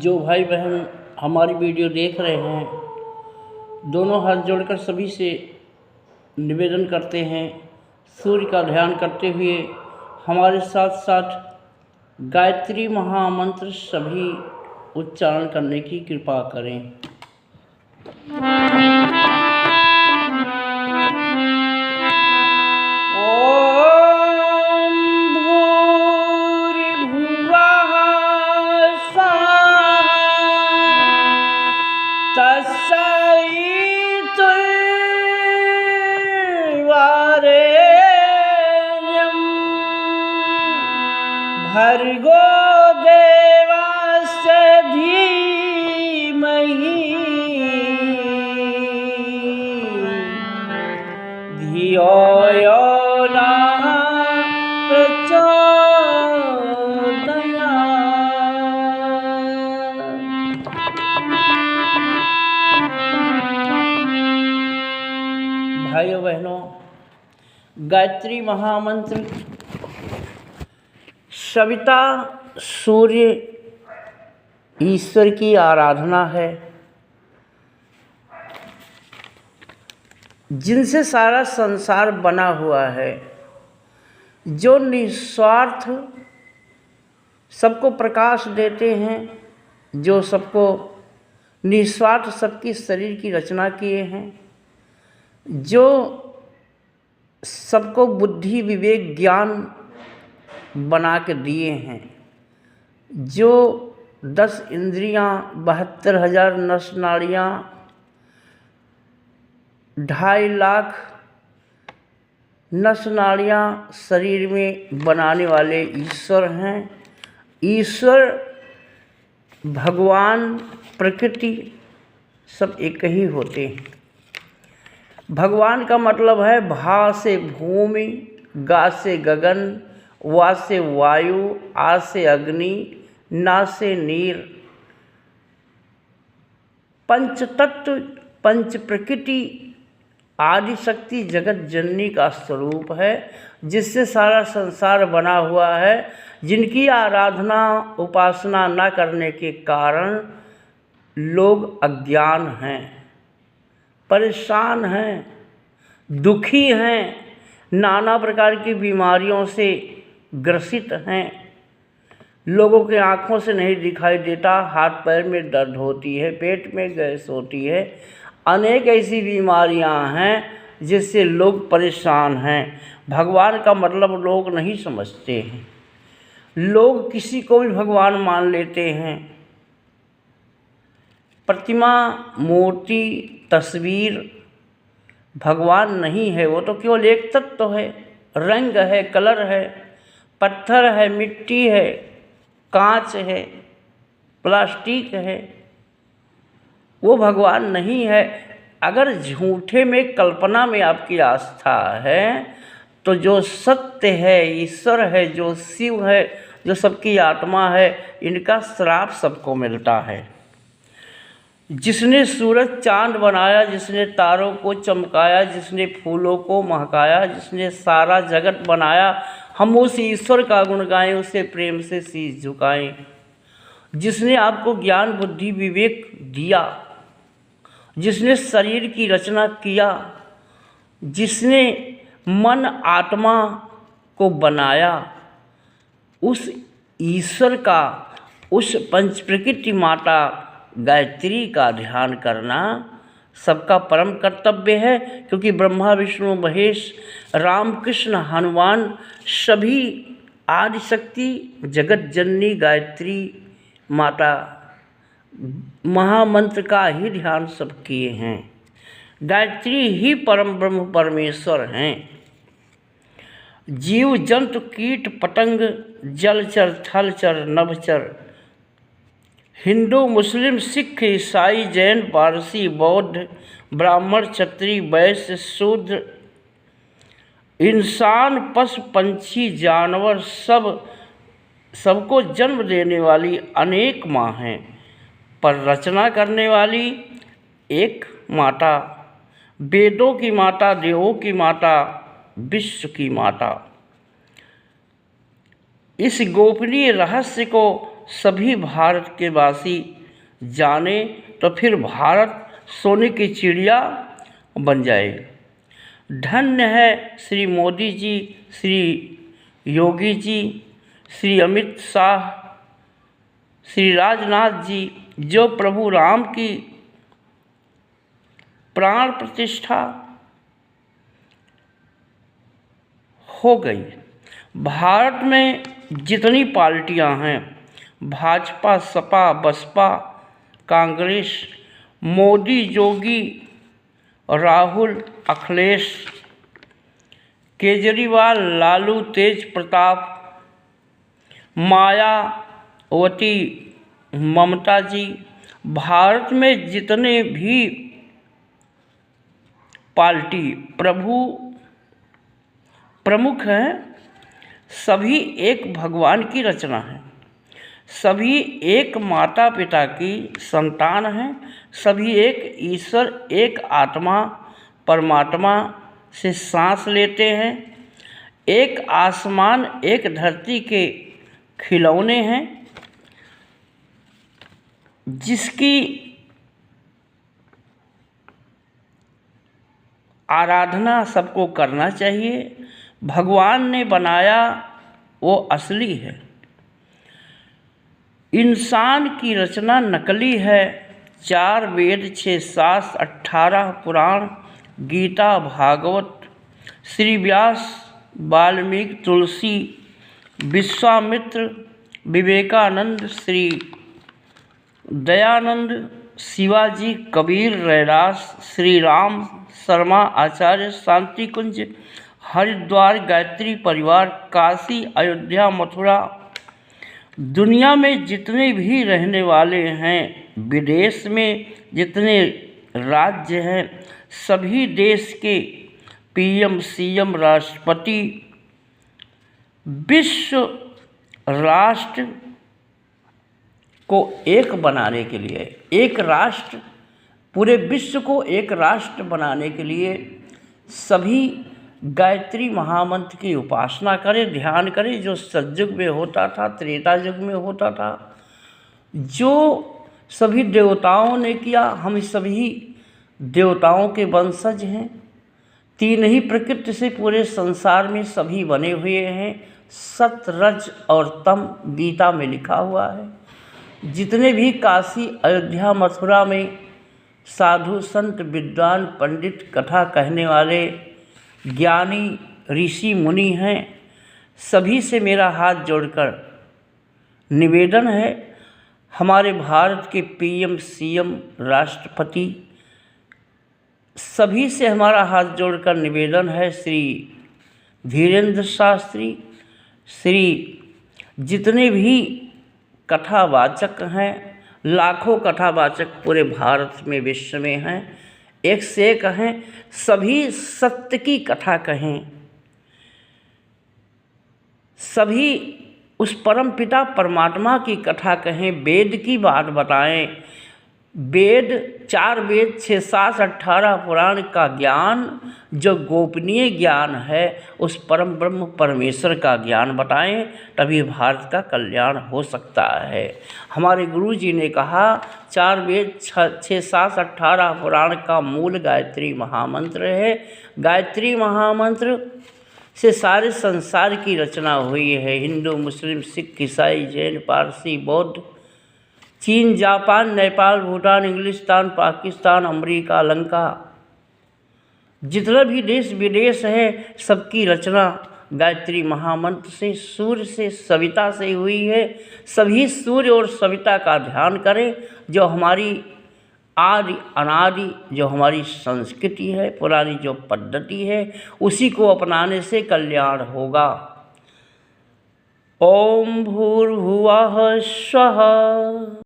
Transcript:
जो भाई बहन हमारी वीडियो देख रहे हैं, दोनों हाथ जोड़कर सभी से निवेदन करते हैं, सूर्य का ध्यान करते हुए हमारे साथ साथ गायत्री महामंत्र सभी उच्चारण करने की कृपा करें। भर्गो देवस्य धीमहि धियो यो नः प्रचोदयात्। भाइयों बहनों, गायत्री महामंत्र सविता सूर्य ईश्वर की आराधना है, जिनसे सारा संसार बना हुआ है, जो निस्वार्थ सबको प्रकाश देते हैं, जो सबको निस्वार्थ सबकी शरीर की रचना किए हैं, जो सबको बुद्धि विवेक ज्ञान बना के दिए हैं, जो 10 इंद्रियां 72,000 नस नाड़ियाँ 2.5 लाख नस नाड़ियाँ शरीर में बनाने वाले ईश्वर हैं। ईश्वर भगवान प्रकृति सब एक ही होते हैं। भगवान का मतलब है भा से भूमि, गा से गगन, वा से वायु, आ से अग्नि, ना से नीर। पंच तत्व पंच प्रकृति आदि शक्ति जगत जननी का स्वरूप है, जिससे सारा संसार बना हुआ है। जिनकी आराधना उपासना न करने के कारण लोग अज्ञान हैं, परेशान हैं, दुखी हैं, नाना प्रकार की बीमारियों से ग्रसित हैं। लोगों के आँखों से नहीं दिखाई देता, हाथ पैर में दर्द होती है, पेट में गैस होती है, अनेक ऐसी बीमारियां हैं जिससे लोग परेशान हैं। भगवान का मतलब लोग नहीं समझते हैं। लोग किसी को भी भगवान मान लेते हैं। प्रतिमा, मूर्ति, तस्वीर भगवान नहीं है, वो तो केवल एक तत्व है, रंग है, कलर है, पत्थर है, मिट्टी है, कांच है, प्लास्टिक है, वो भगवान नहीं है। अगर झूठे में कल्पना में आपकी आस्था है, तो जो सत्य है, ईश्वर है, जो शिव है, जो सबकी आत्मा है, इनका श्राप सबको मिलता है। जिसने सूरज चांद बनाया, जिसने तारों को चमकाया, जिसने फूलों को महकाया, जिसने सारा जगत बनाया, हम उस ईश्वर का गुण गाएं, उसे प्रेम से शीश झुकाएं। जिसने आपको ज्ञान बुद्धि विवेक दिया, जिसने शरीर की रचना किया, जिसने मन आत्मा को बनाया, उस ईश्वर का, उस पंच प्रकृति माता गायत्री का ध्यान करना सबका परम कर्तव्य है। क्योंकि ब्रह्मा विष्णु महेश राम कृष्ण हनुमान सभी आदि शक्ति जगत जननी गायत्री माता महामंत्र का ही ध्यान सब किए हैं। गायत्री ही परम ब्रह्म परमेश्वर हैं। जीव जंतु कीट पतंग जलचर थलचर नभचर, हिंदू मुस्लिम सिख ईसाई जैन पारसी बौद्ध ब्राह्मण क्षत्रिय वैश्य शूद्र, इंसान पशु पंछी जानवर सबको जन्म देने वाली अनेक माँ हैं, पर रचना करने वाली एक माता, वेदों की माता, देवों की माता, विश्व की माता। इस गोपनीय रहस्य को सभी भारत के वासी जाने तो फिर भारत सोने की चिड़िया बन जाए। धन्य है श्री मोदी जी, श्री योगी जी, श्री अमित शाह, श्री राजनाथ जी, जो प्रभु राम की प्राण प्रतिष्ठा हो गई। भारत में जितनी पार्टियां हैं, भाजपा, सपा, बसपा, कांग्रेस, मोदी, योगी, राहुल, अखिलेश, केजरीवाल, लालू, तेज प्रताप, मायावती, ममता जी, भारत में जितने भी पार्टी प्रमुख हैं, सभी एक भगवान की रचना है, सभी एक माता पिता की संतान हैं, सभी एक ईश्वर, एक आत्मा परमात्मा से सांस लेते हैं, एक आसमान, एक धरती के खिलौने हैं, जिसकी आराधना सबको करना चाहिए। भगवान ने बनाया वो असली है, इंसान की रचना नकली है। 4 वेद, 6 शास्त्र, 18 पुराण, गीता, भागवत, श्री व्यास, वाल्मीकि, तुलसी, विश्वामित्र, विवेकानंद, श्री दयानंद, शिवाजी, कबीर, रैदास, श्री राम शर्मा, आचार्य, शांति कुंज, हरिद्वार, गायत्री परिवार, काशी, अयोध्या, मथुरा, दुनिया में जितने भी रहने वाले हैं, विदेश में जितने राज्य हैं, सभी देश के पीएम, सीएम, राष्ट्रपति, विश्व राष्ट्र को एक बनाने के लिए, एक राष्ट्र, पूरे विश्व को एक राष्ट्र बनाने के लिए सभी गायत्री महामंत्र की उपासना करें, ध्यान करें, जो सतयुग में होता था, त्रेता युग में होता था, जो सभी देवताओं ने किया। हम सभी देवताओं के वंशज हैं। 3 ही प्रकृति से पूरे संसार में सभी बने हुए हैं, सत, रज और तम, गीता में लिखा हुआ है। जितने भी काशी, अयोध्या, मथुरा में साधु, संत, विद्वान, पंडित, कथा कहने वाले, ज्ञानी, ऋषि, मुनि हैं, सभी से मेरा हाथ जोड़कर निवेदन है, हमारे भारत के पीएम, सीएम, राष्ट्रपति, सभी से हमारा हाथ जोड़कर निवेदन है, श्री धीरेन्द्र शास्त्री, श्री जितने भी कथावाचक हैं, लाखों कथावाचक पूरे भारत में, विश्व में हैं, एक से एक हैं, सभी सत्य की कथा कहें, सभी उस परम पिता परमात्मा की कथा कहें, वेद की बात बताएं। वेद, 4 वेद, 6 शास्त्र, 18 पुराण का ज्ञान, जो गोपनीय ज्ञान है, उस परम ब्रह्म परमेश्वर का ज्ञान बताएं, तभी भारत का कल्याण हो सकता है। हमारे गुरु जी ने कहा 4 वेद, 6 शास्त्र, 18 पुराण का मूल गायत्री महामंत्र है। गायत्री महामंत्र से सारे संसार की रचना हुई है। हिंदू, मुस्लिम, सिख, ईसाई, जैन, पारसी, बौद्ध, चीन, जापान, नेपाल, भूटान, इंग्लिस्तान, पाकिस्तान, अमेरिका, लंका, जितना भी देश विदेश है, सबकी रचना गायत्री महामंत्र से, सूर्य से, सविता से हुई है। सभी सूर्य और सविता का ध्यान करें, जो हमारी आदि अनादि, जो हमारी संस्कृति है, पुरानी जो पद्धति है, उसी को अपनाने से कल्याण होगा। ओम भूर्भुवः स्वः।